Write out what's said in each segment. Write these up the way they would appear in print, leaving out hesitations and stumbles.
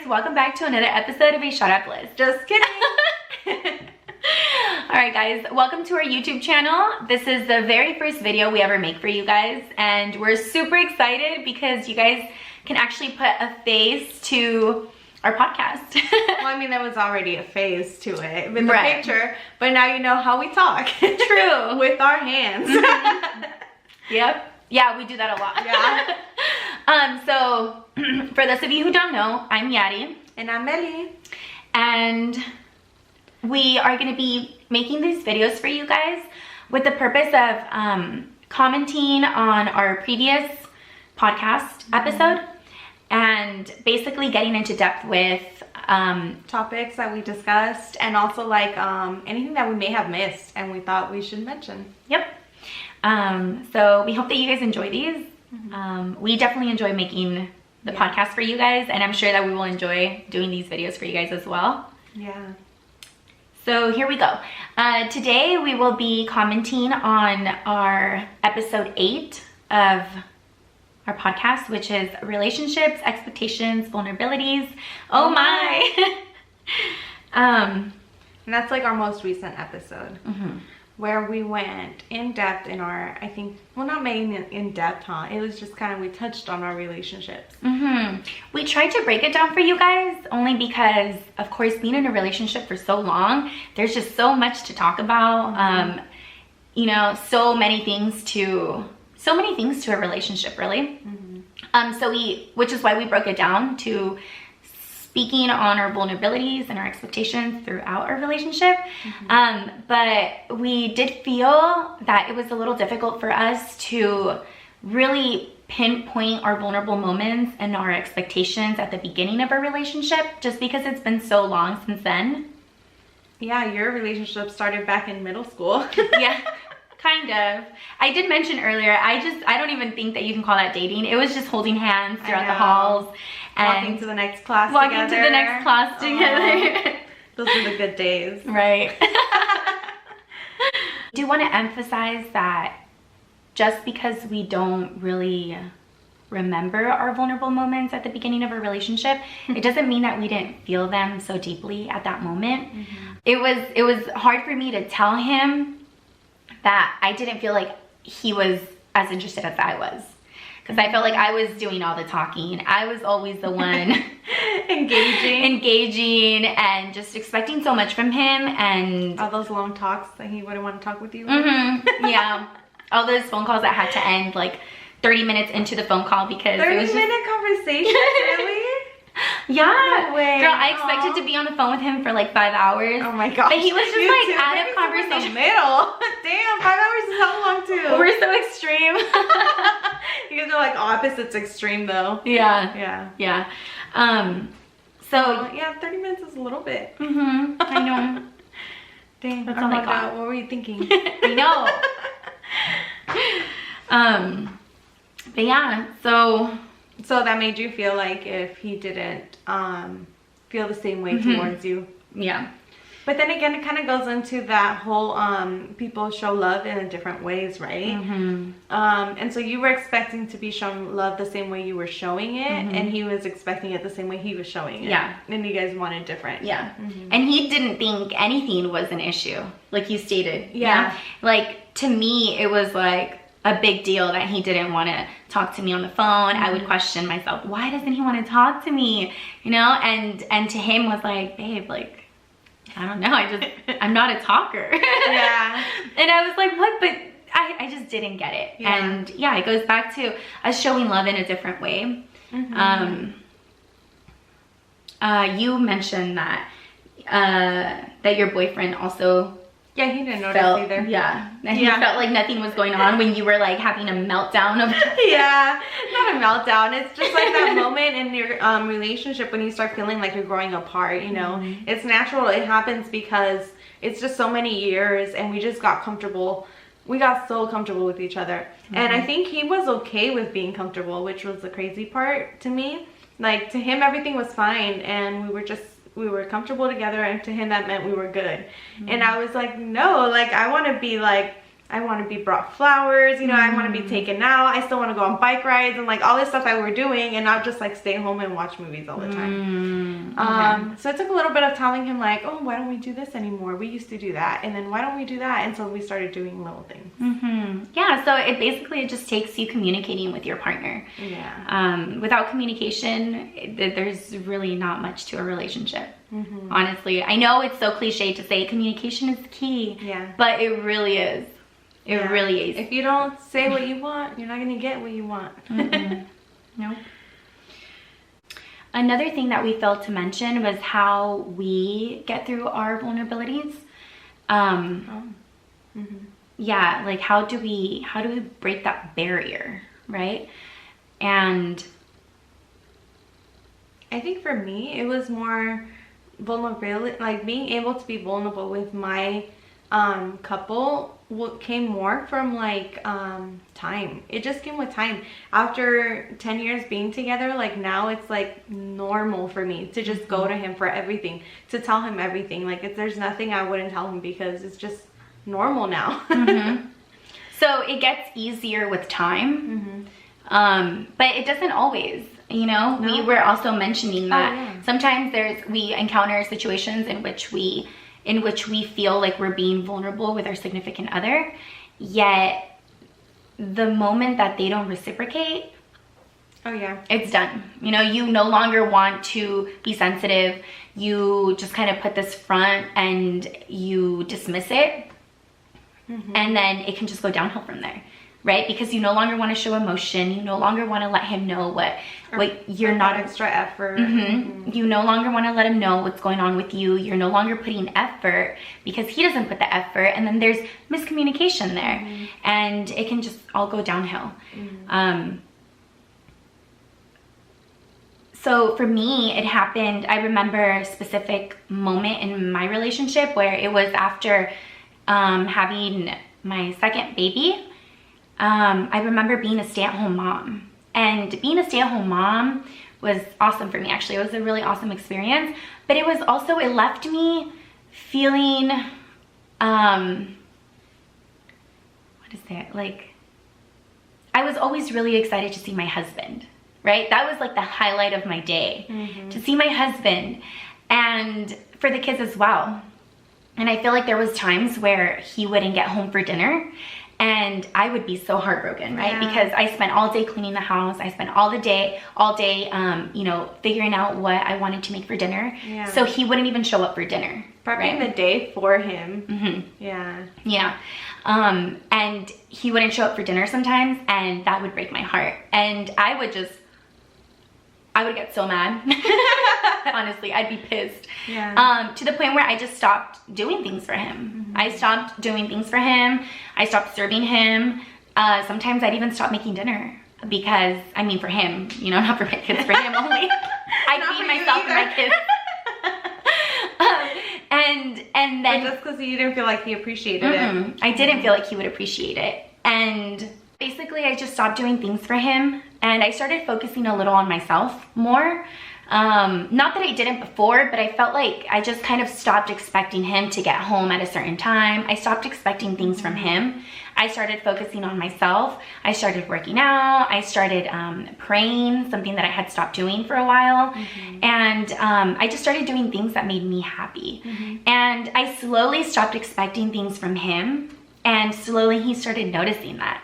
welcome back to another episode of ASAB Bliss. Just kidding. Alright guys, welcome to our YouTube channel. This is the very first video we ever make for you guys, and we're super excited because you guys can actually put a face to our podcast. Well, I mean, there was already a face to it with the picture, but now you know how we talk. True. With our hands. Yep. Yeah, we do that a lot. Yeah. So for those of you who don't know, I'm Yadi. And I'm Melly. And we are going to be making these videos for you guys with the purpose of commenting on our previous podcast episode and basically getting into depth with topics that we discussed, and also like anything that we may have missed and we thought we should mention. Yep. So we hope that you guys enjoy these. We definitely enjoy making the podcast for you guys, and I'm sure that we will enjoy doing these videos for you guys as well. Yeah. So here we go. Today we will be commenting on our episode 8 of our podcast, which is relationships, expectations, vulnerabilities. Oh my! And that's like our most recent episode. Where we went in depth in our, I think, well, not mainly in depth, huh? It was just kind of, we touched on our relationships. We tried to break it down for you guys only because, of course, being in a relationship for so long, there's just so much to talk about. You know, so many things to a relationship, really. Which is why we broke it down to speaking on our vulnerabilities and our expectations throughout our relationship. But we did feel that it was a little difficult for us to really pinpoint our vulnerable moments and our expectations at the beginning of our relationship, just because it's been so long since then. Yeah, your relationship started back in middle school. Yeah, kind of. I did mention earlier, I don't even think that you can call that dating. It was just holding hands throughout the halls. And walking to the next class together. Those are the good days. Right. I do want to emphasize that just because we don't really remember our vulnerable moments at the beginning of a relationship, it doesn't mean that we didn't feel them so deeply at that moment. It was hard for me to tell him that I didn't feel like he was as interested as I was. Because I felt like I was doing all the talking. I was always the one engaging and just expecting so much from him, and all those long talks that he wouldn't want to talk with you. Yeah. All those phone calls that had to end like 30 minutes into the phone call because 30-minute conversation, really? Yeah. No way. Girl, I expected to be on the phone with him for like 5 hours. Oh my gosh. But he was just like out of conversation. In the middle. Damn, 5 hours is how long too? We're so extreme. You guys are like opposites extreme though. Yeah. So yeah, 30 minutes is a little bit. I know. Dang. That's all I got. What were you thinking? I know. But yeah, so that made you feel like if he didn't feel the same way towards you. Yeah. But then again, it kind of goes into that whole people show love in different ways, right? And so you were expecting to be shown love the same way you were showing it, and he was expecting it the same way he was showing it. Yeah. And you guys wanted different. Yeah. And he didn't think anything was an issue, like you stated. Yeah. You know? Like, to me, it was like a big deal that he didn't want to talk to me on the phone. I would question myself, why doesn't he want to talk to me? You know, and to him was like, babe, like, I don't know, I'm not a talker. Yeah. And I was like, what? But I just didn't get it. Yeah. And yeah, it goes back to us showing love in a different way. You mentioned that that your boyfriend also Yeah, he didn't notice either. Yeah. And he felt like nothing was going on when you were like having a meltdown of Yeah, not a meltdown. It's just like that moment in your relationship when you start feeling like you're growing apart, you know. It's natural. It happens because it's just so many years and we just got comfortable. We got so comfortable with each other. And I think he was okay with being comfortable, which was the crazy part to me. Like, to him, everything was fine and we were comfortable together, and to him that meant we were good. And I was like, no, like, I want to be like, I want to be brought flowers, you know, I want to be taken out. I still want to go on bike rides and like all this stuff that we're doing, and not just like stay home and watch movies all the time. So it took a little bit of telling him like, oh, why don't we do this anymore? We used to do that, and then why don't we do that? And so we started doing little things. Yeah, so it basically just takes you communicating with your partner. Yeah. Without communication, there's really not much to a relationship. Honestly, I know it's so cliche to say communication is the key. Yeah. But it really is. It really is. If you don't say what you want, you're not gonna get what you want. Nope. Another thing that we failed to mention was how we get through our vulnerabilities. Yeah, like how do we break that barrier, right? And I think for me, it was more vulnerability, like being able to be vulnerable with my couple came more from like time. It just came with time. After 10 years being together, like now it's like normal for me to just go to him for everything, to tell him everything. Like if there's nothing I wouldn't tell him, because it's just normal now. So it gets easier with time, but it doesn't always, you know. We were also mentioning that sometimes we encounter situations in which we feel like we're being vulnerable with our significant other, yet the moment that they don't reciprocate, it's done. You know, you no longer want to be sensitive. You just kind of put this front and you dismiss it, and then it can just go downhill from there, right? Because you no longer want to show emotion. You no longer want to let him know what you're not extra effort. You no longer want to let him know what's going on with you. You're no longer putting effort because he doesn't put the effort, and then there's miscommunication there, and it can just all go downhill. So for me, it happened, I remember a specific moment in my relationship where it was after having my second baby. I remember being a stay-at-home mom, and being a stay-at-home mom was awesome for me. Actually, it was a really awesome experience, but it was also, it left me feeling, what is that? Like, I was always really excited to see my husband, right? That was like the highlight of my day, to see my husband, and for the kids as well. And I feel like there was times where he wouldn't get home for dinner, and I would be so heartbroken, right? Because I spent all day cleaning the house. I spent all day, you know, figuring out what I wanted to make for dinner. So he wouldn't even show up for dinner. Prepping the day for him. And he wouldn't show up for dinner sometimes, and that would break my heart. And I would get so mad. Honestly, I'd be pissed. To the point where I just stopped doing things for him. I stopped doing things for him. I stopped serving him. Sometimes I'd even stop making dinner because, I mean, for him, you know, not for my kids, for him only. I feed myself and my kids. And then just because you didn't feel like he appreciated it. I didn't feel like he would appreciate it. And basically, I just stopped doing things for him, and I started focusing a little on myself more. Not that I didn't before, but I felt like I just kind of stopped expecting him to get home at a certain time. I stopped expecting things from him. I started focusing on myself. I started working out. I started praying, something that I had stopped doing for a while. And I just started doing things that made me happy. And I slowly stopped expecting things from him, and slowly he started noticing that.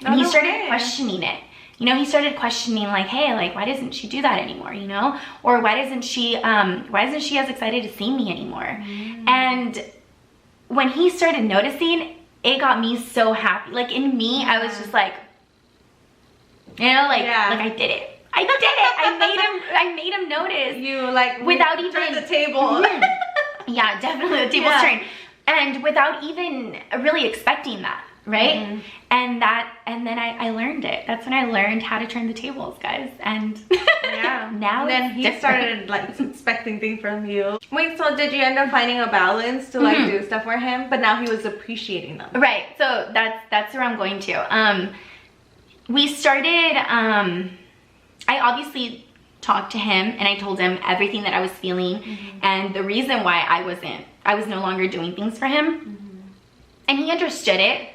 And he started questioning it. You know, he started questioning like, hey, like, why doesn't she do that anymore, you know? Or why isn't she as excited to see me anymore? And when he started noticing, it got me so happy. Like, in me, I was just like, you know, like I did it. I did it. I made him notice. You like without even turned the table. Yeah, definitely the tables turned. And without even really expecting that. Right? And then I learned it. That's when I learned how to turn the tables, guys. And now and then he started like expecting things from you. Wait, so did you end up finding a balance to like do stuff for him? But now he was appreciating them. Right. So that's where I'm going to. We started, I obviously talked to him, and I told him everything that I was feeling and the reason why I was no longer doing things for him. And he understood it.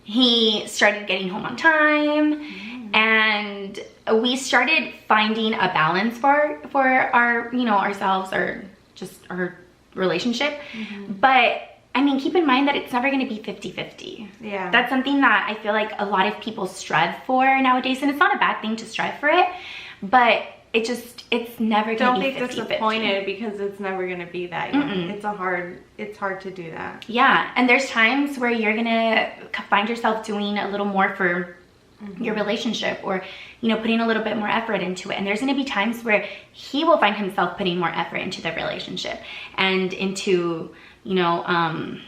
He started getting home on time, and we started finding a balance for our, you know, ourselves, or just our relationship. But I mean, keep in mind that it's never going to be 50-50. Yeah. That's something that I feel like a lot of people strive for nowadays, and it's not a bad thing to strive for it, but it's never going to be 50-50. Don't be disappointed, because it's never going to be that. It's hard to do that. Yeah, and there's times where you're going to find yourself doing a little more for your relationship, or, you know, putting a little bit more effort into it. And there's going to be times where he will find himself putting more effort into the relationship and into, you know,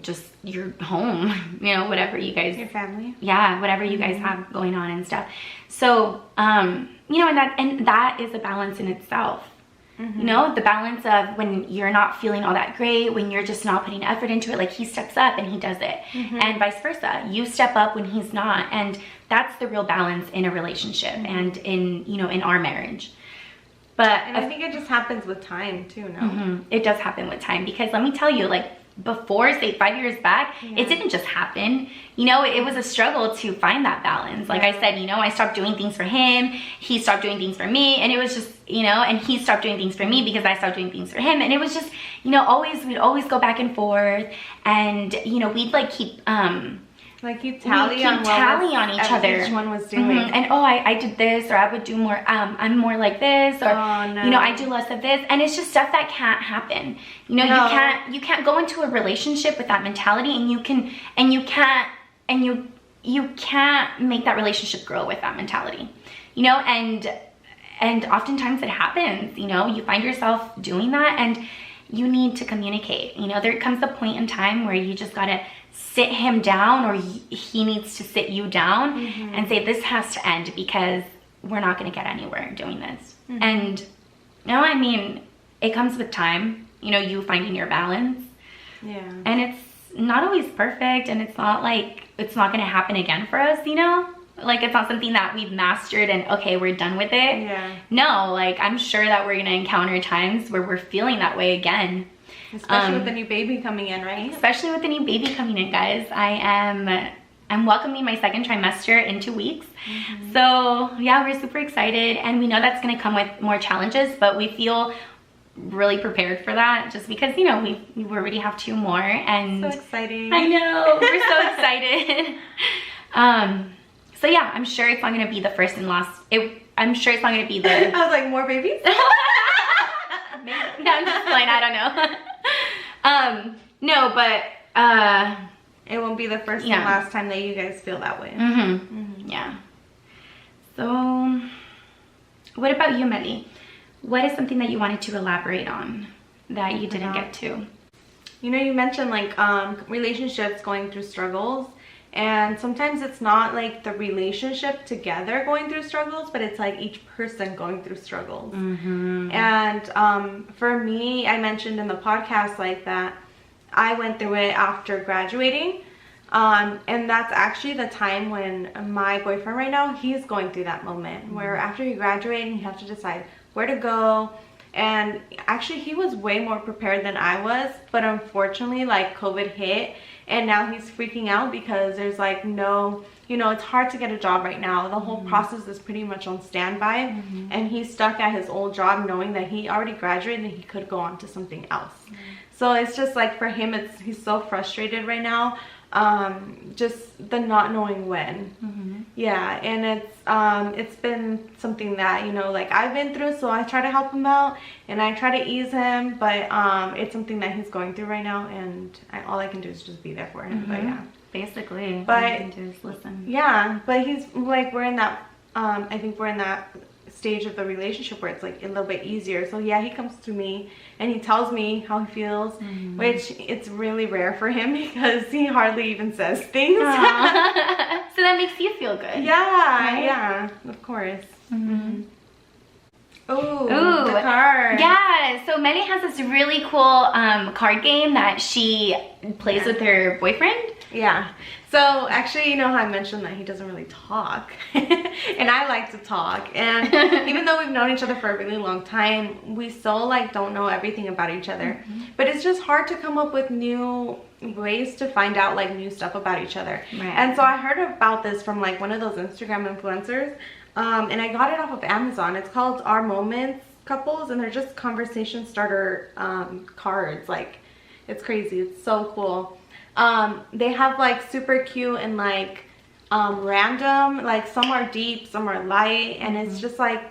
just your home, you know, whatever you guys, your family, whatever you guys have going on and stuff. So you know, and that is a balance in itself. You know, the balance of when you're not feeling all that great, when you're just not putting effort into it, like he steps up and he does it, and vice versa. You step up when he's not, and that's the real balance in a relationship and in, you know, in our marriage. But and I think it just happens with time too, no? It does happen with time, because let me tell you, like, before, say 5 years back, it didn't just happen. You know, it was a struggle to find that balance. Like I said, you know, I stopped doing things for him, he stopped doing things for me, and it was just, you know, and he stopped doing things for me because I stopped doing things for him, and it was just, you know, we'd always go back and forth, and, you know, we'd like keep tally on each other. Each one was doing. And oh, I did this, or I would do more, I'm more like this, or you know, I do less of this, and it's just stuff that can't happen. You know, you can't go into a relationship with that mentality, and you can't make that relationship grow with that mentality. You know, and oftentimes it happens. You know, you find yourself doing that, and you need to communicate. You know, there comes a point in time where you just gotta sit him down, or he needs to sit you down and say, this has to end, because we're not going to get anywhere doing this. And, you know, I mean, it comes with time, you know, you finding your balance. Yeah. And it's not always perfect, and it's not like it's not going to happen again for us, you know? Like, it's not something that we've mastered and, okay, we're done with it. Yeah. No, like, I'm sure that we're going to encounter times where we're feeling that way again. Especially with the new baby coming in, right? Especially with the new baby coming in, guys. I'm welcoming my second trimester in 2 weeks. So yeah, we're super excited, and we know that's going to come with more challenges, but we feel really prepared for that, just because, you know, we already have 2 more, and so exciting. I know, we're so excited. So yeah, I'm sure it's not going to be the first and last. I'm sure it's not going to be the I was like, more babies? Maybe. No, I'm just playing, I don't know. No, but it won't be the first and last time that you guys feel that way. Yeah. So what about you, Melly? What is something that you wanted to elaborate on that you didn't get to? You know, you mentioned like relationships going through struggles, and sometimes it's not like the relationship together going through struggles, but it's like each person going through struggles. And for me, I mentioned in the podcast like that I went through it after graduating, and that's actually the time when my boyfriend right now, he's going through that moment where after you graduate and you have to decide where to go. And actually he was way more prepared than I was, but unfortunately like COVID hit, and now he's freaking out because there's like no, you know, it's hard to get a job right now. The whole process is pretty much on standby, and he's stuck at his old job knowing that he already graduated and he could go on to something else. So it's just like for him, he's so frustrated right now, just the not knowing when. Yeah, and it's been something that, you know, like I've been through, so I try to help him out and I try to ease him, but it's something that he's going through right now, and all I can do is just be there for him. But yeah, basically but all I can do is listen. Yeah, but he's like, we're in that I think we're in that stage of the relationship where it's like a little bit easier. So yeah, he comes to me and he tells me how he feels, which it's really rare for him because he hardly even says things. So that makes you feel good. Yeah, right? Yeah, of course. Ooh, the card. Yeah, so Melly has this really cool card game that she plays with her boyfriend. Yeah. So actually, you know how I mentioned that he doesn't really talk, and I like to talk. And even though we've known each other for a really long time, we still like don't know everything about each other. But it's just hard to come up with new ways to find out like new stuff about each other. Right. And so I heard about this from like one of those Instagram influencers, and I got it off of Amazon. It's called Our Moments Couples, and they're just conversation starter cards. Like, it's crazy. It's so cool. They have like super cute and like random, like some are deep, some are light, and it's just like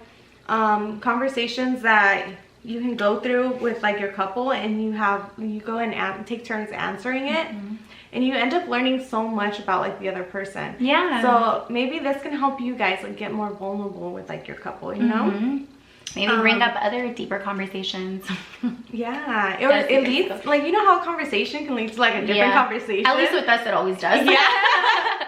conversations that you can go through with like your couple, and you go and take turns answering it, and you end up learning so much about like the other person. Yeah. So maybe this can help you guys like get more vulnerable with like your couple, you know? Maybe bring up other deeper conversations. Yeah, it leads, like, you know how a conversation can lead to like a different conversation? At least with us it always does. Yeah.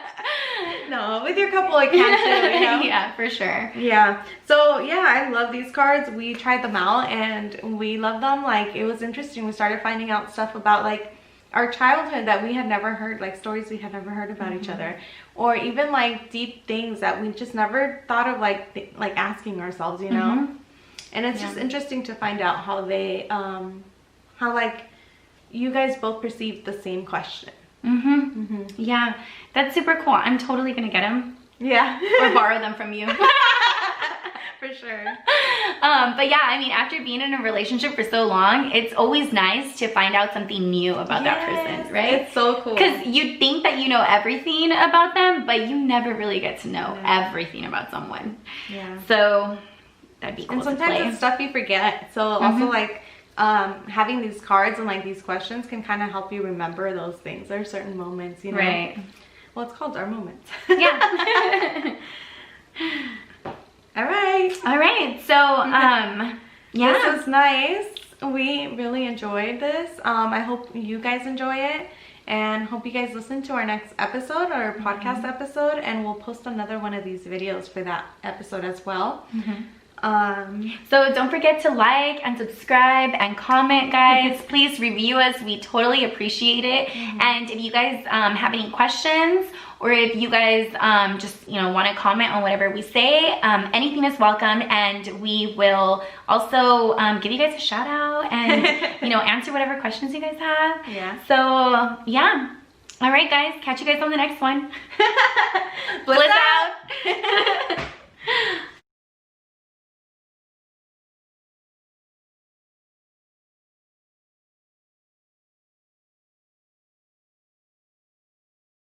No, with your couple it can too, you know? Yeah, for sure. Yeah. So yeah, I love these cards. We tried them out and we love them. Like, it was interesting. We started finding out stuff about like our childhood that we had never heard, like stories we had never heard about each other, or even like deep things that we just never thought of like asking ourselves, you know? And it's just interesting to find out how they, how like you guys both perceive the same question. Yeah, that's super cool. I'm totally gonna get them. Yeah. Or borrow them from you. For sure. But yeah, I mean, after being in a relationship for so long, it's always nice to find out something new about that person, right? It's so cool. Because you think that you know everything about them, but you never really get to know everything about someone. Yeah. So that'd be cool. And sometimes it's stuff you forget. So also like having these cards and like these questions can kind of help you remember those things. There are certain moments, you know. Right. Well, it's called Our Moments. Yeah. All right. All right. So yeah. This was nice. We really enjoyed this. I hope you guys enjoy it, and hope you guys listen to our next episode, our podcast episode, and we'll post another one of these videos for that episode as well. So don't forget to like and subscribe and comment, guys. Please review us. We totally appreciate it. And if you guys have any questions, or if you guys just want to comment on whatever we say, anything is welcome, and we will also give you guys a shout out and answer whatever questions you guys have. Yeah. So yeah. All right, guys. Catch you guys on the next one. Bliss out.